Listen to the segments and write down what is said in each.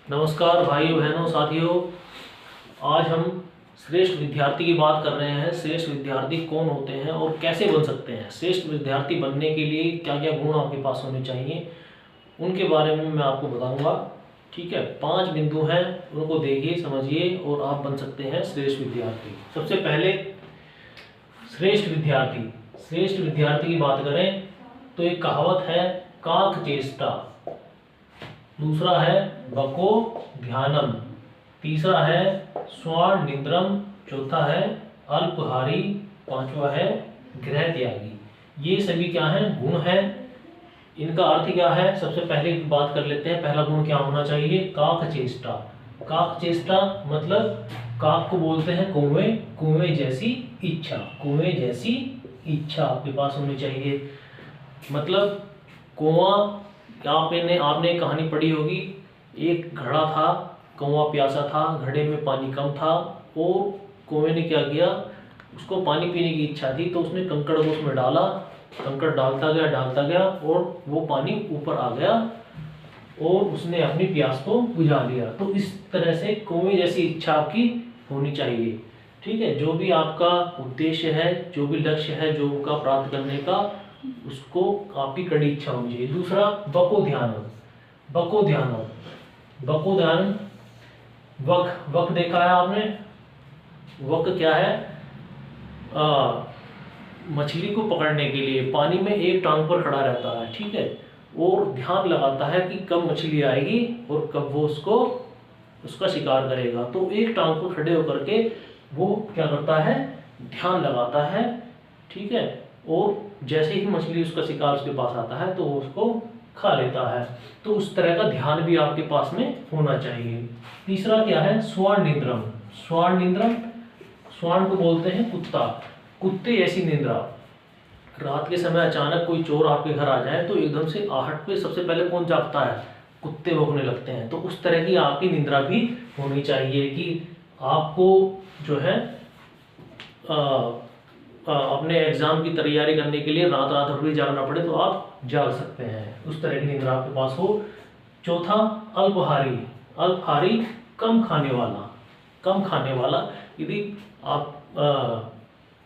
नमस्कार भाइयों बहनों साथियों। आज हम श्रेष्ठ विद्यार्थी की बात कर रहे हैं। श्रेष्ठ विद्यार्थी कौन होते हैं और कैसे बन सकते हैं। श्रेष्ठ विद्यार्थी बनने के लिए क्या क्या गुण आपके पास होने चाहिए उनके बारे में मैं आपको बताऊंगा। ठीक है, 5 बिंदु हैं, उनको देखिए समझिए और आप बन सकते हैं श्रेष्ठ विद्यार्थी। सबसे पहले श्रेष्ठ विद्यार्थी, श्रेष्ठ विद्यार्थी की बात करें तो एक कहावत है काक चेष्टा, दूसरा है बको ध्यानम, तीसरा है स्वर्ण निद्रम, चौथा है अल्पहारी, पांचवा है गृह त्यागी। ये सभी क्या है, गुण है। इनका अर्थ क्या है, सबसे पहले बात कर लेते हैं। पहला गुण क्या होना चाहिए, काक चेष्टा। काक चेष्टा मतलब काक को बोलते हैं कौवे, कौवे जैसी इच्छा, कौवे जैसी इच्छा आपके पास होनी चाहिए। मतलब कौवा, आपने कहानी पढ़ी होगी, एक घड़ा था, कौवा प्यासा था, घड़े में पानी कम था और कौवे ने क्या किया, उसको पानी पीने की इच्छा थी तो उसने कंकड़ को उसमें डाला, कंकड़ डालता गया और वो पानी ऊपर आ गया और उसने अपनी प्यास को बुझा लिया। तो इस तरह से कौवे जैसी इच्छा आपकी होनी चाहिए। ठीक है, जो भी आपका उद्देश्य है, जो भी लक्ष्य है जो का प्राप्त करने का, उसको आपकी कड़ी इच्छा होनी चाहिए। दूसरा बको ध्यान, बको ध्यान, बको ध्यान, वक, वक देखा है आपने। वक क्या है, मछली को पकड़ने के लिए पानी में एक टांग पर खड़ा रहता है, ठीक है, और ध्यान लगाता है कि कब मछली आएगी और कब वो उसका शिकार करेगा। तो एक टांग पर खड़े होकर के वो क्या करता है, ध्यान लगाता है, ठीक है, और जैसे ही मछली उसका शिकार उसके पास आता है तो वो उसको खा लेता है। तो उस तरह का ध्यान भी आपके पास में होना चाहिए। तीसरा क्या है, स्वर्ण निद्रम। स्वर्ण निद्रम, स्वर्ण को बोलते हैं कुत्ता, कुत्ते ऐसी निद्रा। रात के समय अचानक कोई चोर आपके घर आ जाए तो एकदम से आहट पे सबसे पहले कौन जागता है, कुत्ते भौंकने लगते हैं। तो उस तरह की आपकी निद्रा भी होनी चाहिए कि आपको जो है अपने एग्जाम की तैयारी करने के लिए रात रात भर भी जागना पड़े तो आप जाग सकते हैं, उस तरह की निद्रा आपके पास हो। चौथा अल्पहारी, अल्पहारी कम खाने वाला, कम खाने वाला। यदि आप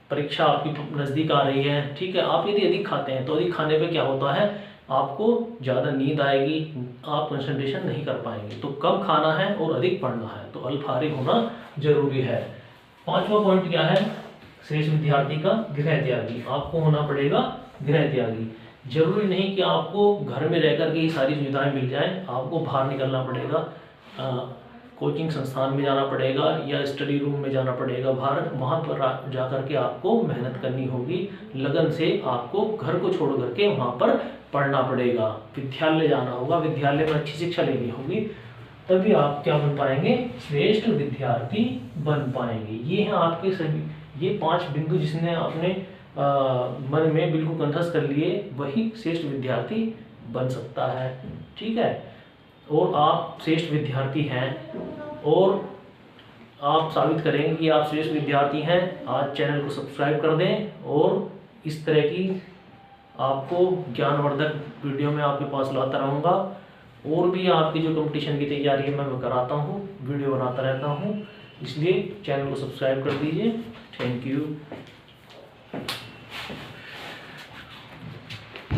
परीक्षा आपकी नज़दीक आ रही है, ठीक है, आप यदि अधिक खाते हैं तो अधिक खाने पे क्या होता है, आपको ज़्यादा नींद आएगी, आप कंसंट्रेशन नहीं कर पाएंगे। तो कम खाना है और अधिक पढ़ना है, तो अल्पहारी होना जरूरी है। 5वां पॉइंट क्या है श्रेष्ठ विद्यार्थी का, गृह त्यागी। आपको होना पड़ेगा गृह त्यागी। जरूरी नहीं कि आपको घर में रहकर के ये सारी सुविधाएं मिल जाएं, आपको बाहर निकलना पड़ेगा, कोचिंग संस्थान में जाना पड़ेगा या स्टडी रूम में जाना पड़ेगा बाहर, वहाँ पर जाकर के आपको मेहनत करनी होगी, लगन से आपको घर को छोड़ करके वहाँ पर पढ़ना पड़ेगा, विद्यालय जाना होगा, विद्यालय में अच्छी शिक्षा लेनी होगी, तभी आप क्या बन पाएंगे, श्रेष्ठ विद्यार्थी बन पाएंगे। ये हैं आपके सभी, ये 5 बिंदु जिसने अपने मन में बिल्कुल कंठस्थ कर लिए वही श्रेष्ठ विद्यार्थी बन सकता है। ठीक है, और आप श्रेष्ठ विद्यार्थी हैं और आप साबित करेंगे कि आप श्रेष्ठ विद्यार्थी हैं। आज चैनल को सब्सक्राइब कर दें और इस तरह की आपको ज्ञानवर्धक वीडियो में आपके पास लाता रहूँगा। और भी आपकी जो कंपटीशन की तैयारी है मैं कराता हूँ, वीडियो बनाता रहता हूँ, इसलिए चैनल को सब्सक्राइब कर दीजिए। Thank you.